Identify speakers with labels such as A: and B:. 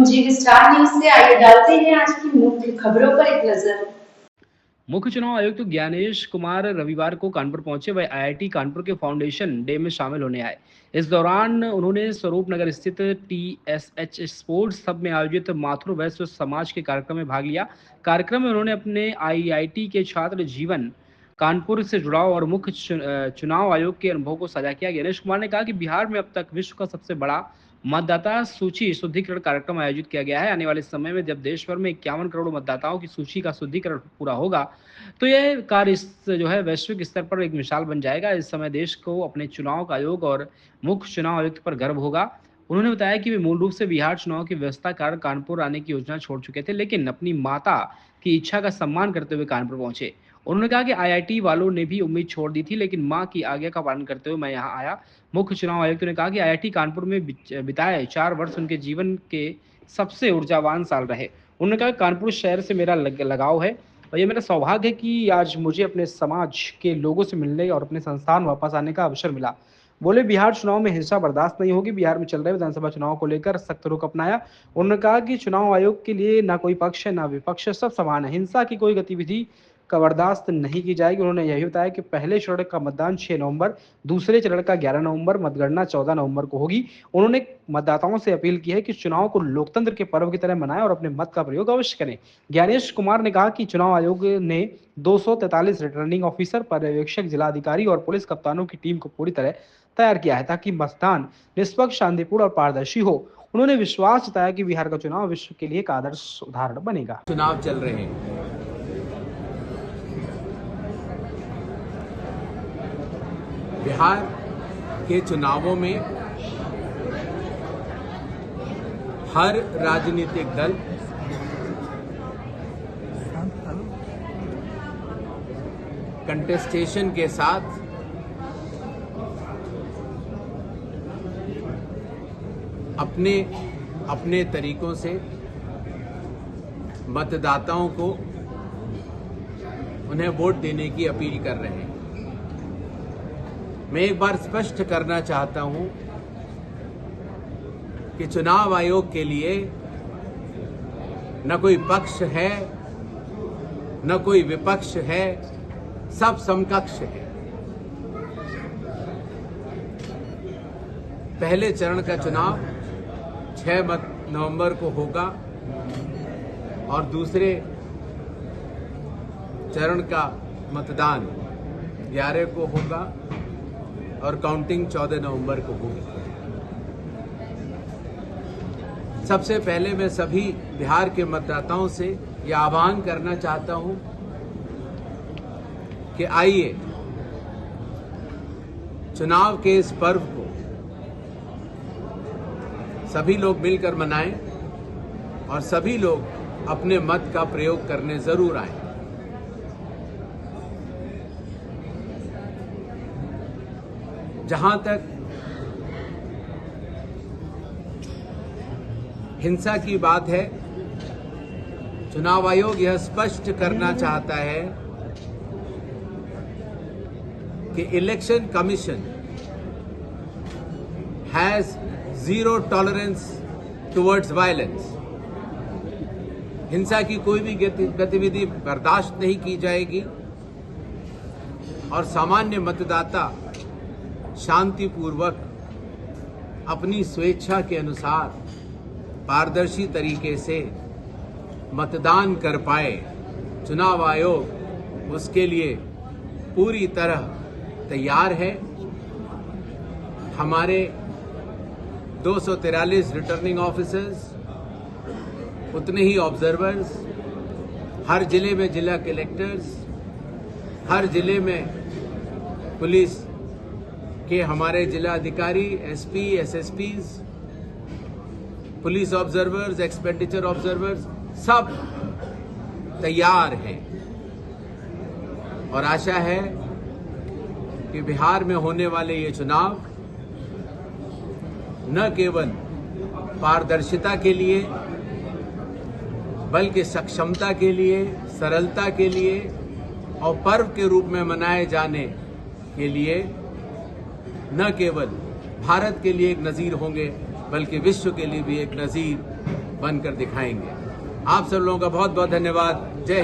A: जी star news से आइए डालते हैं आज की मुख्य खबरों पर एक नजर।
B: मुख्य चुनाव आयुक्त ज्ञानेश कुमार रविवार को कानपुर पहुंचे। वह आईआईटी कानपुर के फाउंडेशन डे में शामिल होने आए। इस दौरान उन्होंने स्वरूप नगर स्थित टीएसएच स्पोर्ट्स हब में आयोजित माथुर वैश्य समाज के कार्यक्रम में भाग लिया। कार्यक्रम में उन्होंने अपने आईआईटी के छात्र जीवन, कानपुर से जुड़ाव और मुख्य चुनाव आयोग के अनुभव को साझा किया। ज्ञानेश कुमार ने कहा कि बिहार में अब तक विश्व का सबसे बड़ा मतदाता सूची शुद्धिकरण कार्यक्रम आयोजित किया गया है। आने वाले समय में जब देश भर में 51 करोड़ मतदाताओं की सूची का शुद्धिकरण पूरा होगा तो यह कार्य जो है वैश्विक स्तर पर एक मिसाल बन जाएगा। इस समय देश को अपने चुनाव आयोग और मुख्य चुनाव आयुक्त पर गर्व होगा। उन्होंने बताया कि वे मूल रूप से बिहार चुनाव की व्यवस्था कारण कानपुर आने की योजना छोड़ चुके थे, लेकिन अपनी माता की इच्छा का सम्मान करते हुए कानपुर पहुंचे। उन्होंने कहा कि आईआईटी वालों ने भी उम्मीद छोड़ दी थी, लेकिन मां की आज्ञा का पालन करते हुए मैं यहां आया। मुख्य चुनाव आयुक्त ने कहा कि आईआईटी कानपुर में बिताए 4 वर्ष उनके जीवन के सबसे ऊर्जावान साल रहे। उन्होंने कहा कानपुर शहर से मेरा लगाव है और ये मेरा सौभाग्य है कि आज मुझे अपने समाज के लोगों से मिलने और अपने संस्थान वापस आने का अवसर मिला। बोले बिहार चुनाव में हिंसा बर्दाश्त नहीं होगी। बिहार में चल रहे विधानसभा चुनाव को लेकर सख्त रुख अपनाया। उन्होंने कहा कि चुनाव आयोग के लिए ना कोई पक्ष है ना विपक्ष है, सब समान है। हिंसा की कोई गतिविधि का बर्दाश्त नहीं की जाएगी। उन्होंने यही बताया कि पहले चरण का मतदान 6 नवंबर, दूसरे चरण का 11 नवंबर, मतगणना 14 नवंबर को होगी। उन्होंने मतदाताओं से अपील की है कि चुनाव को लोकतंत्र के पर्व की तरह मनाएं और अपने मत का प्रयोग अवश्य करें। ज्ञानेश कुमार ने कहा कि चुनाव आयोग ने 243 रिटर्निंग ऑफिसर, पर्यवेक्षक, जिलाधिकारी और पुलिस कप्तानों की टीम को पूरी तरह तैयार किया है ताकि मतदान निष्पक्ष, शांतिपूर्ण और पारदर्शी हो। उन्होंने विश्वास जताया कि बिहार का चुनाव विश्व के लिए एक आदर्श उदाहरण बनेगा।
C: चुनाव चल रहे हैं। बिहार के चुनावों में हर राजनीतिक दल कंटेस्टेशन के साथ अपने अपने तरीकों से मतदाताओं को उन्हें वोट देने की अपील कर रहे हैं। मैं एक बार स्पष्ट करना चाहता हूं कि चुनाव आयोग के लिए न कोई पक्ष है न कोई विपक्ष है, सब समकक्ष है। पहले चरण का चुनाव 6 नवंबर को होगा और दूसरे चरण का मतदान 11 को होगा और काउंटिंग 14 नवंबर को होगी। सबसे पहले मैं सभी बिहार के मतदाताओं से यह आह्वान करना चाहता हूं कि आइए चुनाव के इस पर्व को सभी लोग मिलकर मनाएं और सभी लोग अपने मत का प्रयोग करने जरूर आएं। जहां तक हिंसा की बात है, चुनाव आयोग यह स्पष्ट करना चाहता है कि election commission has zero tolerance towards violence. हिंसा की कोई भी गतिविधि बर्दाश्त नहीं की जाएगी और सामान्य मतदाता शांतिपूर्वक अपनी स्वेच्छा के अनुसार पारदर्शी तरीके से मतदान कर पाए। चुनाव आयोग उसके लिए पूरी तरह तैयार है। हमारे 243 रिटर्निंग ऑफिसर्स, उतने ही ऑब्जर्वर्स, हर जिले में जिला कलेक्टर्स, हर जिले में पुलिस के हमारे जिला अधिकारी, SP, SSPs, police observers, expenditure observers, सब तैयार हैं और आशा है कि बिहार में होने वाले ये चुनाव न केवल पारदर्शिता के लिए बल्कि सक्षमता के लिए, सरलता के लिए और पर्व के रूप में मनाए जाने के लिए न केवल भारत के लिए एक नज़ीर होंगे बल्कि विश्व के लिए भी एक नज़ीर बनकर दिखाएंगे। आप सब लोगों का बहुत बहुत धन्यवाद। जय हिंद।